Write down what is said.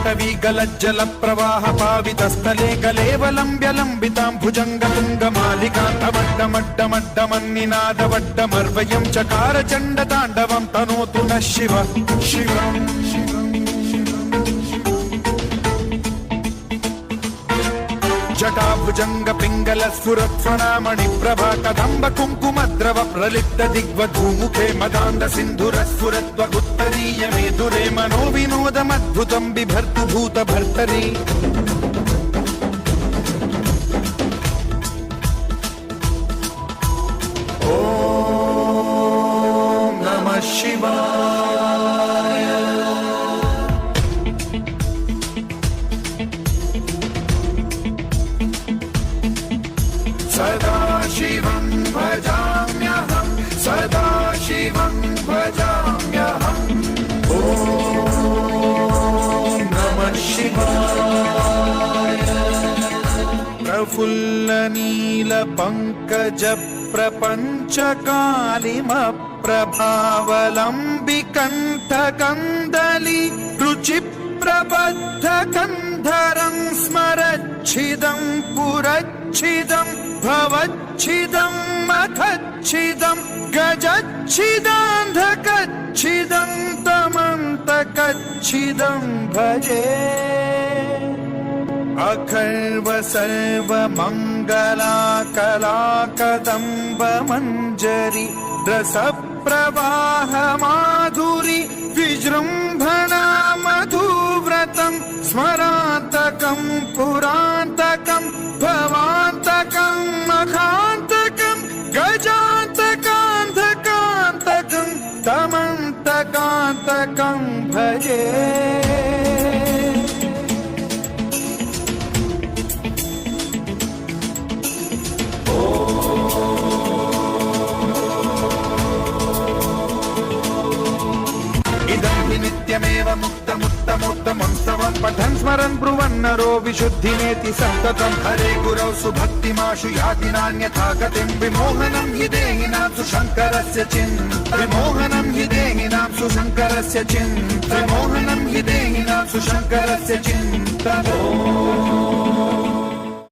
पटवीगलज्जलप्रवाह पावितस्थले कलेवलम्ब्य लम्बितां भुजङ्गतुङ्गमालिकान्तमड्डमड्डमन्निनादवड्डमर्वयं चकार चण्डताण्डवं तनोतु नः शिवः शिवम् जटाभुजंग पिंगल स्फुरत्फणामणि प्रभा कदंब कुंकुमद्रव प्रलिप्त दिग्वधूमुखे मदान्ध सिन्धुर स्फुरत्वगुत्तरीय मेदुरे मनो विनोदमद्भुतं बिभर्तु भूत भर्तरि ॐ नमः शिवाय। सदाशिवं भजाम्यहं सदाशिवं भजाम्यहम् ॐ नमः शिवाय। प्रफुल्लनीलपङ्कज प्रपञ्चकालिमप्रभावलम्बिकण्ठकन्दली रुचिप्रबद्धकन्धरं स्मरच्छिदं पुरच्छिदं भवच्छिदं मखच्छिदं गजच्छिदान्धकच्छिदं तमन्तकच्छिदं भजे। अखर्व सर्वमङ्गलाकलाकदम्ब मञ्जरी रसप्रवाह माधुरी विजृम्भणा मधुव्रतं स्मरान्तकं पुरान्तकं भवान्तकं मखान्तकं गजान्तकान्धकान्तकं तमन्तकान्तकं भजे। नित्यमेव मुक्तमुत्तमोत्तमं स्तवं पठन् स्मरन् ब्रुवन्नरो विशुद्धिमेति सन्ततं हरे गुरौ सुभक्तिमाशु याति नान्यथा गतिं विमोहनं हि देहिनां सुशङ्करस्य विमोहनं हि देहिनां सुशङ्करस्य विमोहनं हि देहिनां सुशङ्करस्य चिन्तनम्।